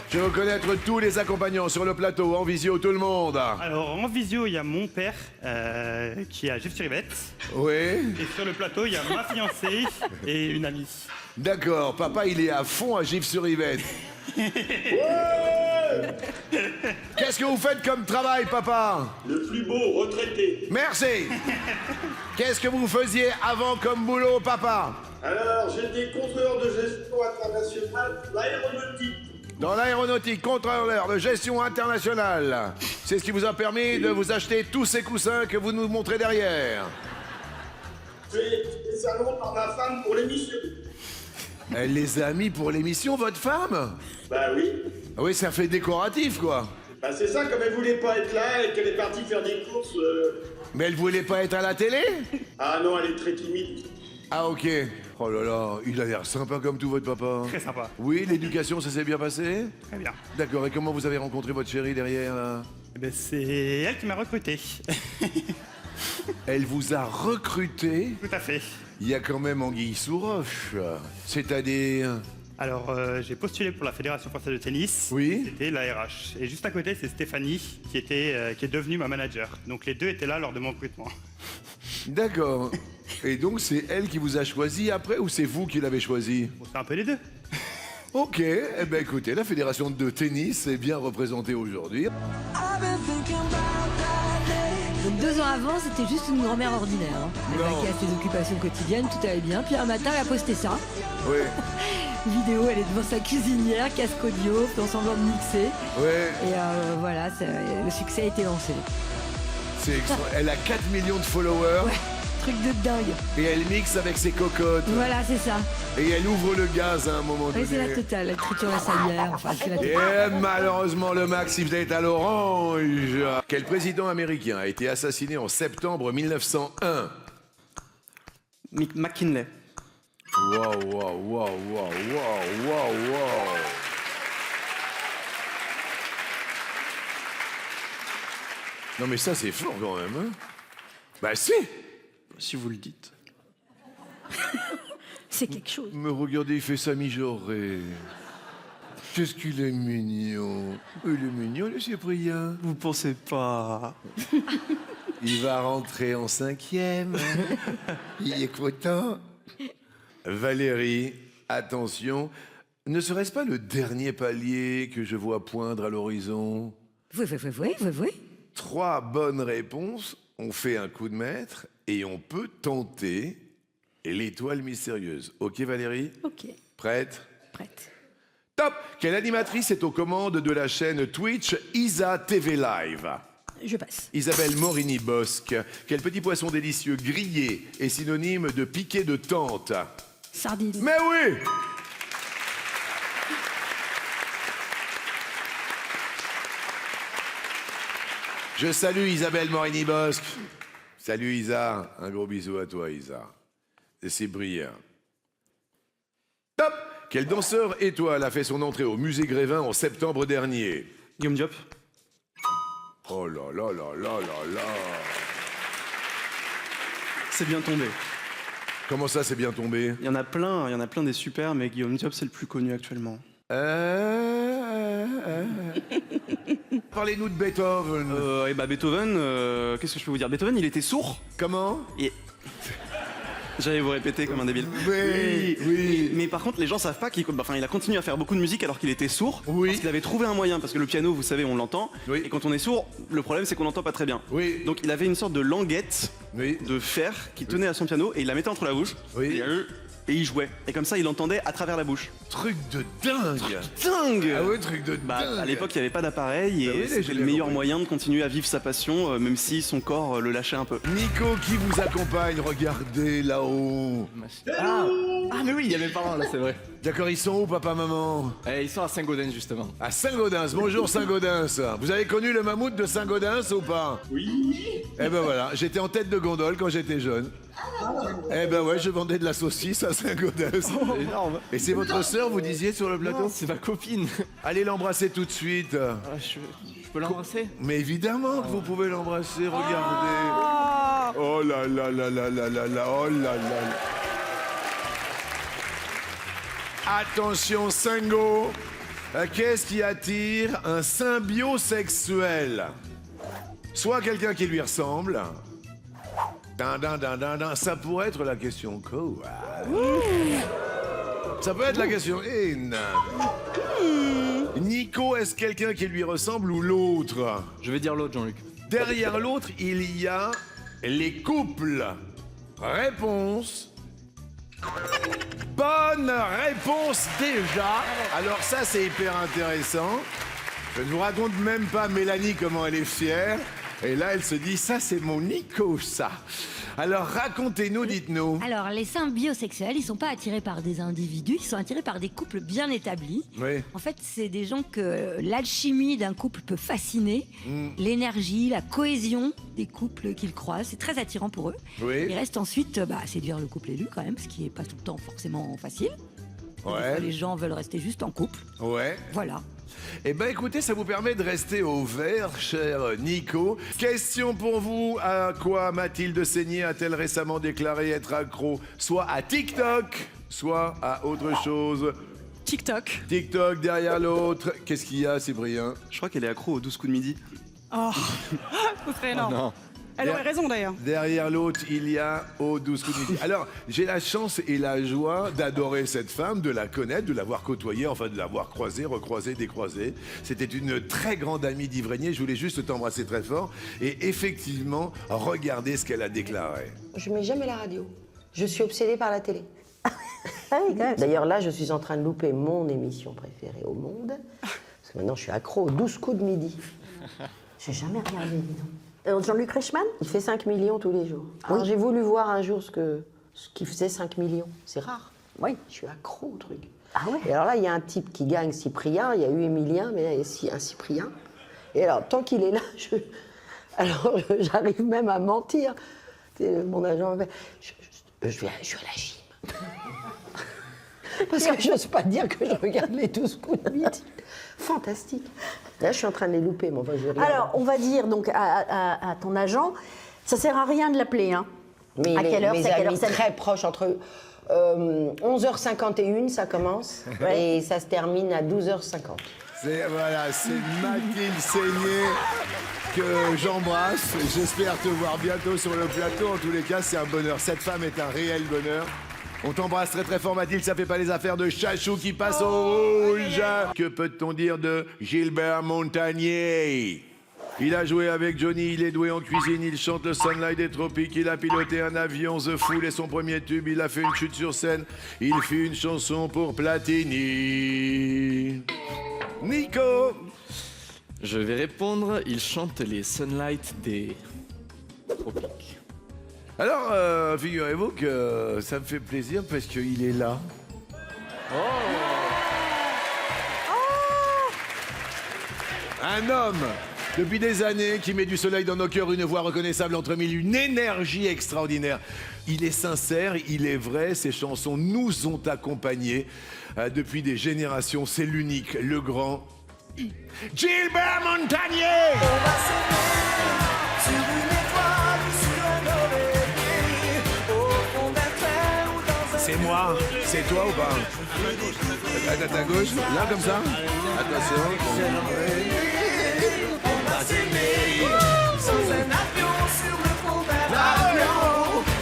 Je veux connaître tous les accompagnants sur le plateau, en visio, tout le monde. Alors, en visio, il y a mon père qui est à Gif-sur-Yvette. Oui. Et sur le plateau, il y a ma fiancée et une amie. D'accord, papa, il est à fond à Gif-sur-Yvette. Qu'est-ce que vous faites comme travail, papa? Le plus beau retraité. Merci. Qu'est-ce que vous faisiez avant comme boulot, papa? Alors, j'étais contrôleur de gestion internationale, l'aéronautique. Dans l'aéronautique, contrôleur de gestion internationale. C'est ce qui vous a permis de vous acheter tous ces coussins que vous nous montrez derrière. Fait des salons par ma femme pour l'émission. Elle les a mis pour l'émission, votre femme? Bah oui. Ah oui, ça fait décoratif, quoi. Bah c'est ça, comme elle voulait pas être là et qu'elle est partie faire des courses. Mais elle voulait pas être à la télé? Ah non, elle est très timide. Ah ok. Oh là là, il a l'air sympa comme tout, votre papa. Très sympa. Oui, l'éducation, ça s'est bien passé? Très bien. D'accord, et comment vous avez rencontré votre chérie derrière, là? Eh ben, c'est elle qui m'a recruté. Elle vous a recruté? Tout à fait. Il y a quand même anguille sous roche. C'est-à-dire... Alors, j'ai postulé pour la Fédération française de tennis. Oui. C'était la RH. Et juste à côté, c'est Stéphanie qui est devenue ma manager. Donc les deux étaient là lors de mon recrutement. D'accord. Et donc, c'est elle qui vous a choisi après ou c'est vous qui l'avez choisi? Bon, c'est un peu les deux. Ok, eh ben écoutez, la fédération de tennis est bien représentée aujourd'hui. Donc 2 ans avant, c'était juste une grand-mère ordinaire. Hein. Elle Non. vaquait à ses occupations quotidiennes, tout allait bien. Puis un matin, elle a posté ça. Oui, Vidéo, elle est devant sa cuisinière, casque audio, fait semblant de mixer. oui, Et voilà, le succès a été lancé. elle a 4 millions de followers Ouais, truc de dingue. et elle mixe avec ses cocottes. Voilà, c'est ça. Et elle ouvre le gaz à un moment Oui, c'est la donné. totale. Elle triture la salière. Enfin, c'est la Et totale. malheureusement, le max, il est à l'orange. Quel président américain a été assassiné en septembre 1901? McKinley. Waouh, waouh, waouh, waouh, waouh, waouh, waouh. Non mais ça c'est fort quand même, hein? Bah si! Si vous le dites. C'est quelque chose. Mais regardez, il fait ça mijauré. Qu'est-ce qu'il est mignon. Il est mignon, le Cyprien. Vous pensez pas. Il va rentrer en 5e. Il est content. Valérie, attention. Ne serait-ce pas le dernier palier que je vois poindre à l'horizon? Oui. 3 bonnes réponses, on fait un coup de maître et on peut tenter l'étoile mystérieuse. Ok Valérie? Ok, Prête? prête. Top! Quelle animatrice est aux commandes de la chaîne Twitch Isa TV Live? Je passe. Isabelle Morini-Bosque. Quel petit poisson délicieux grillé est synonyme de piqué de tente? Sardine. Mais oui! Je salue Isabelle Morini-Bosque. Salut Isa. Un gros bisou à toi Isa. Et c'est brillant. Top! Quel danseur étoile a fait son entrée au musée Grévin en septembre dernier? Guillaume Diop. Oh là là là là là là. C'est bien tombé. Comment ça, c'est bien tombé? Il y en a plein des super, mais Guillaume Diop, c'est le plus connu actuellement. Parlez-nous de Beethoven. Et bah Beethoven, qu'est-ce que je peux vous dire? Beethoven, il était sourd. Comment? Et... J'allais vous répéter comme un débile. Oui. Mais par contre, les gens savent pas qu'il il a continué à faire beaucoup de musique alors qu'il était sourd. Oui. Parce qu'il avait trouvé un moyen, parce que le piano, vous savez, on l'entend. Oui. Et quand on est sourd, le problème, c'est qu'on n'entend pas très bien. Oui. Donc il avait une sorte de languette Oui. de fer qui tenait à son piano et il la mettait entre la bouche. Oui. Et il jouait. Et comme ça, il entendait à travers la bouche. Truc de dingue. Dingue! Ah ouais, truc de Bah, dingue. à l'époque, il n'y avait pas d'appareil et Bah oui, j'ai c'était le bien meilleur compris. moyen de continuer à vivre sa passion, même si son corps le lâchait un peu. Nico qui vous accompagne, regardez là-haut. Ah mais oui, il y a mes parents là, c'est vrai. D'accord, ils sont où, papa, maman? Ils sont à Saint-Gaudens justement. À Saint-Gaudens. Bonjour Saint-Gaudens. Vous avez connu le mammouth de Saint-Gaudens ou pas? Oui. Eh ben voilà, j'étais en tête de gondole quand j'étais jeune. Eh ben ouais, je vendais de la saucisse à Saint-Gaudens. C'est énorme. Et c'est votre sœur, vous disiez, sur le plateau? Non, c'est ma copine. Allez l'embrasser tout de suite. Je peux l'embrasser? Mais évidemment que vous pouvez l'embrasser, regardez. Oh là là là là là là là, oh là là là. Attention, Singo. Qu'est-ce qui attire un symbiosexuel? Soit quelqu'un qui lui ressemble. Ça pourrait être la question quoi. Ça peut être la question in. Nico, est-ce quelqu'un qui lui ressemble ou l'autre? Je vais dire l'autre, Jean-Luc. Derrière l'autre, il y a les couples. Réponse. Bonne réponse déjà. Alors ça, c'est hyper intéressant. Je ne vous raconte même pas Mélanie comment elle est fière. Et là, elle se dit, ça, c'est mon Nico, ça. Alors, racontez-nous, dites-nous. Alors, les symbiosexuels, ils sont pas attirés par des individus, ils sont attirés par des couples bien établis. Oui. En fait, c'est des gens que l'alchimie d'un couple peut fasciner, l'énergie, la cohésion des couples qu'ils croisent, c'est très attirant pour eux. Oui. Il reste ensuite séduire le couple élu quand même, ce qui est pas tout le temps forcément facile. Des fois, les gens veulent rester juste en couple. Ouais. Voilà. Eh ben écoutez, ça vous permet de rester au vert, cher Nico. Question pour vous, à quoi Mathilde Seigné a-t-elle récemment déclaré être accro? Soit à TikTok, soit à autre chose. TikTok. TikTok derrière l'autre. Qu'est-ce qu'il y a, Cyprien? Je crois qu'elle est accro aux 12 coups de midi. Oh, ce serait énorme. Non. Elle aurait raison d'ailleurs. Derrière l'autre, il y a aux 12 coups de midi. Alors, j'ai la chance et la joie d'adorer cette femme, de la connaître, de l'avoir côtoyée, enfin de l'avoir croisée, recroisée, décroisée. C'était une très grande amie d'Yves. Je voulais juste t'embrasser très fort. Et effectivement, regardez ce qu'elle a déclaré. Je mets jamais la radio. Je suis obsédée par la télé. D'ailleurs, là, je suis en train de louper mon émission préférée au monde. Parce que maintenant, je suis accro aux 12 coups de midi. J'ai jamais regardé, dis donc. Jean-Luc Reichmann, il fait 5 millions tous les jours. Alors j'ai voulu voir un jour ce qui faisait 5 millions. C'est rare. Oui. Je suis accro au truc. Ah ouais. Et alors là, il y a un type qui gagne Cyprien, il y a eu Emilien, mais là, il y a un Cyprien. Et alors, tant qu'il est là, j'arrive même à mentir. Mon agent me fait, je suis à la gym. Parce que je n'ose pas dire que je regarde les 12 coups de midi. Fantastique. Là, je suis en train de les louper, mais je regarde. Alors, on va dire donc à ton agent, ça sert à rien de l'appeler, hein. Mais à quelle heure, mes c'est à quelle amis heure très proches, entre 11h51, ça commence, et ça se termine à 12h50. C'est Mathilde Seigné que j'embrasse. J'espère te voir bientôt sur le plateau. En tous les cas, c'est un bonheur. Cette femme est un réel bonheur. On t'embrasse très très fort, Mathilde, ça fait pas les affaires de Chachou qui passe au rouge. Que peut-on dire de Gilbert Montagnier? Il a joué avec Johnny, il est doué en cuisine, il chante le Sunlight des Tropiques, il a piloté un avion, The Fool est son premier tube, il a fait une chute sur scène, il fit une chanson pour Platini. Nico! Je vais répondre, il chante les Sunlight des Tropiques. Alors, figurez-vous que ça me fait plaisir parce qu'il est là. Un homme, depuis des années, qui met du soleil dans nos cœurs, une voix reconnaissable entre mille, une énergie extraordinaire. Il est sincère, il est vrai, ses chansons nous ont accompagnés depuis des générations. C'est l'unique, le grand Gilbert Montagnier. C'est moi, c'est toi ou pas? À ta gauche, là comme ça. Attention.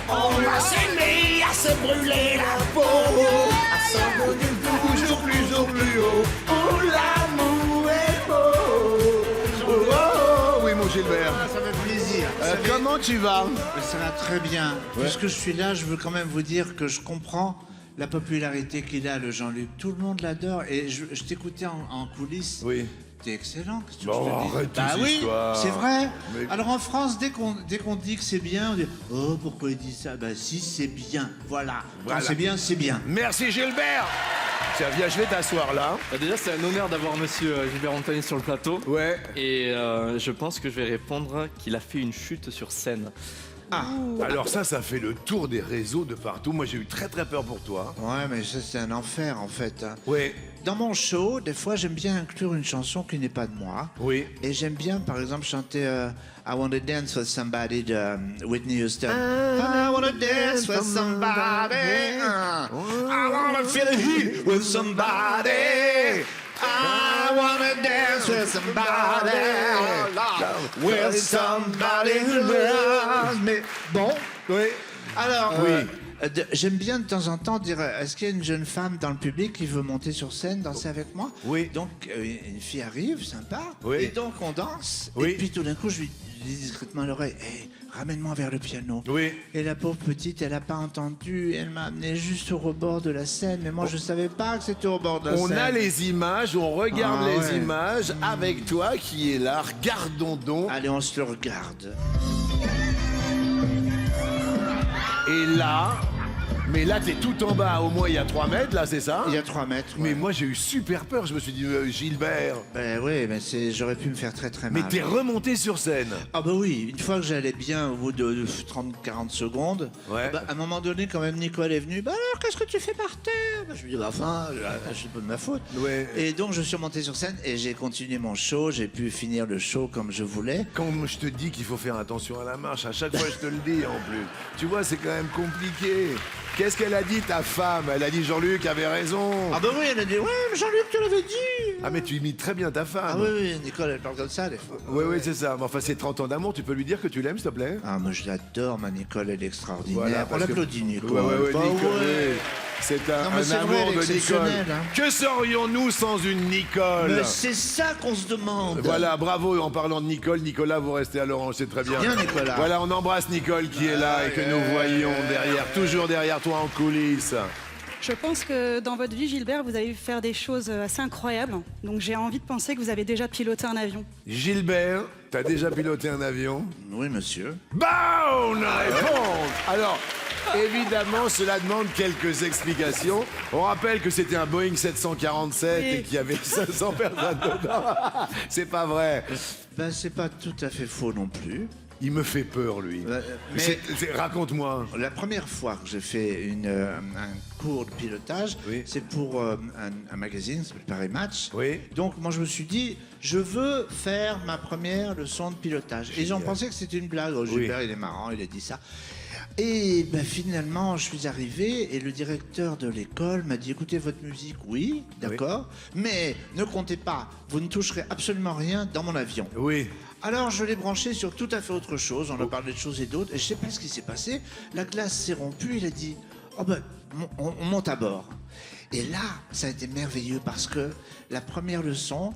On va s'aimer à se brûler la peau, à s'envoler toujours plus haut. Oh, l'amour est beau. Oh, oui, mon Gilbert. Ça fait plaisir. Comment tu vas? Ça va très bien. Puisque je suis là, je veux quand même vous dire que je comprends la popularité qu'il a, le Jean-Luc. Tout le monde l'adore. Et je t'écoutais en coulisses. Oui. T'es excellent. Qu'est-ce que tu Bon, veux que je te dise? arrête Bah tes oui, histoires. c'est vrai. Mais- Alors en France, dès qu'on dit que c'est bien, on dit « Oh, pourquoi il dit ça ?» Bah si, c'est bien. Voilà. Voilà. Quand c'est bien, c'est bien. Merci Gilbert. Tiens, viens, je vais t'asseoir là. Bah déjà, c'est un honneur d'avoir monsieur Gilbert Montagnier sur le plateau. Ouais. Et je pense que je vais répondre qu'il a fait une chute sur scène. Ah, alors ça fait le tour des réseaux de partout. Moi, j'ai eu très très peur pour toi. Ouais, mais ça, c'est un enfer, en fait. Hein. Ouais. Dans mon show, des fois, j'aime bien inclure une chanson qui n'est pas de moi. Oui. Et j'aime bien, par exemple, chanter I Wanna Dance with Somebody de Whitney Houston. I wanna dance with somebody. I wanna feel the heat with somebody. I I wanna dance with somebody who loves me. Bon, Oui. alors, Oui. J'aime bien de temps en temps dire, est-ce qu'il y a une jeune femme dans le public qui veut monter sur scène, danser avec moi? Oui. Donc, une fille arrive, sympa, Oui. et donc on danse, Oui. et puis tout d'un coup, je lui dis discrètement à l'oreille, hey, ramène-moi vers le piano. Oui. Et la pauvre petite, elle n'a pas entendu, elle m'a amené juste au rebord de la scène, mais moi, je savais pas que c'était au bord de la On scène. a les images, on regarde Ah, les ouais. images avec toi qui est là. Regardons donc. Allez, on se le regarde. Et là, mais là, t'es tout en bas, au moins il y a 3 mètres, là, c'est ça? Il y a 3 mètres. Mais ouais. moi, j'ai eu super peur. Je me suis dit, Gilbert. Ben oui, mais j'aurais pu me faire très très Mais mal. t'es remonté sur scène. Ah bah oui, une fois que j'allais bien au bout de 30-40 secondes, Ouais. bah, à un moment donné, quand même, Nicole est venue. Bah alors, qu'est-ce que tu fais par terre? Bah, je lui dis, bah enfin, c'est pas de ma faute. Ouais. Et donc, je suis monté sur scène et j'ai continué mon show. J'ai pu finir le show comme je voulais. Quand je te dis qu'il faut faire attention à la marche, à chaque fois je te le dis en plus. Tu vois, c'est quand même compliqué. Qu'est-ce qu'elle a dit ta femme? Elle a dit Jean-Luc avait raison. Ah bah oui, elle a dit, ouais, mais Jean-Luc, tu l'avais dit. Ah mais tu imites très bien ta femme. Ah oui, oui, Nicole, elle parle comme ça des fois. Oui, oui, c'est ça. Mais enfin, c'est 30 ans d'amour. Tu peux lui dire que tu l'aimes, s'il te plaît? Ah, moi je l'adore, ma Nicole, elle est extraordinaire. Voilà, On parce que- l'applaudit, Nicole. Ouais, ouais, ouais, Bah Nicole, ouais. oui. C'est un, Non, mais un c'est vrai, amour elle est de Nicole. exceptionnelle, hein. Que serions-nous sans une Nicole? Mais c'est ça qu'on se demande. Voilà, bravo. En parlant de Nicole, Nicolas, vous restez à l'orange, c'est très bien. Bien, Nicolas. Voilà, on embrasse Nicole qui est là et que nous voyons derrière, toujours derrière toi en coulisses. Je pense que dans votre vie, Gilbert, vous allez faire des choses assez incroyables. Donc j'ai envie de penser que vous avez déjà piloté un avion. Gilbert, t'as déjà piloté un avion? Oui, monsieur. Bonne réponse! Alors, évidemment, cela demande quelques explications. On rappelle que c'était un Boeing 747 Oui. et qu'il y avait 500 personnes dedans. C'est pas vrai. Ben, c'est pas tout à fait faux non plus. Il me fait peur, lui. Mais Raconte-moi. la première fois que j'ai fait un cours de pilotage, Oui. c'est pour un magazine, ça s'appelle Paris Match. Oui. Donc moi je me suis dit, je veux faire ma première leçon de pilotage. Et ils ont pensé que c'était une blague. Oh, Gilbert, il est marrant, il a dit ça. Et ben, finalement, je suis arrivé et le directeur de l'école m'a dit, écoutez, votre musique, oui, d'accord, mais ne comptez pas, vous ne toucherez absolument rien dans mon avion. Oui. Alors je l'ai branché sur tout à fait autre chose, on a parlé de choses et d'autres, et je sais pas ce qui s'est passé, la glace s'est rompue, il a dit, oh ben, on monte à bord. Et là, ça a été merveilleux parce que la première leçon,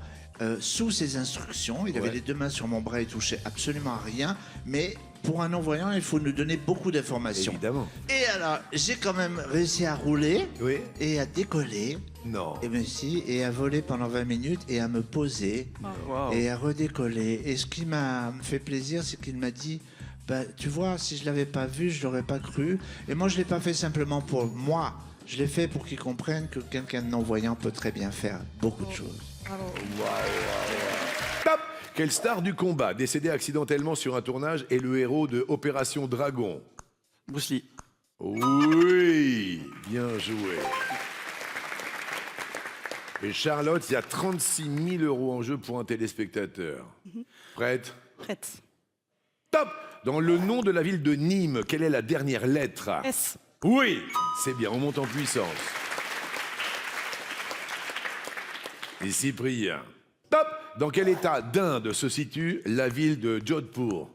sous ses instructions, il avait les 2 mains sur mon bras, il touchait absolument à rien, mais pour un non-voyant, il faut nous donner beaucoup d'informations. Évidemment. Et alors, j'ai quand même réussi à rouler Oui. et à décoller. Non. Et bien si, et à voler pendant 20 minutes et à me poser Wow. et à redécoller. Et ce qui m'a fait plaisir, c'est qu'il m'a dit, bah, tu vois, si je l'avais pas vu, je l'aurais pas cru. Et moi, je l'ai pas fait simplement pour moi. Je l'ai fait pour qu'ils comprennent que quelqu'un de non-voyant peut très bien faire beaucoup de choses. Top! Quelle star du combat, décédé accidentellement sur un tournage, est le héros de Opération Dragon? Bruce Lee. Oui, bien joué. Et Charlotte, il y a 36 000 € en jeu pour un téléspectateur. Prête? Prête. Top! Dans le nom de la ville de Nîmes, quelle est la dernière lettre? S. Oui, c'est bien, on monte en puissance. Et Cyprien. Top! Dans quel état d'Inde se situe la ville de Jodhpur?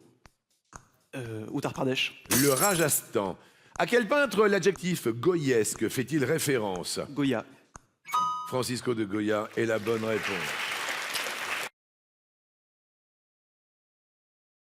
Uttar Pradesh. Le Rajasthan. À quel peintre l'adjectif goyesque fait-il référence? Goya. Francisco de Goya est la bonne réponse.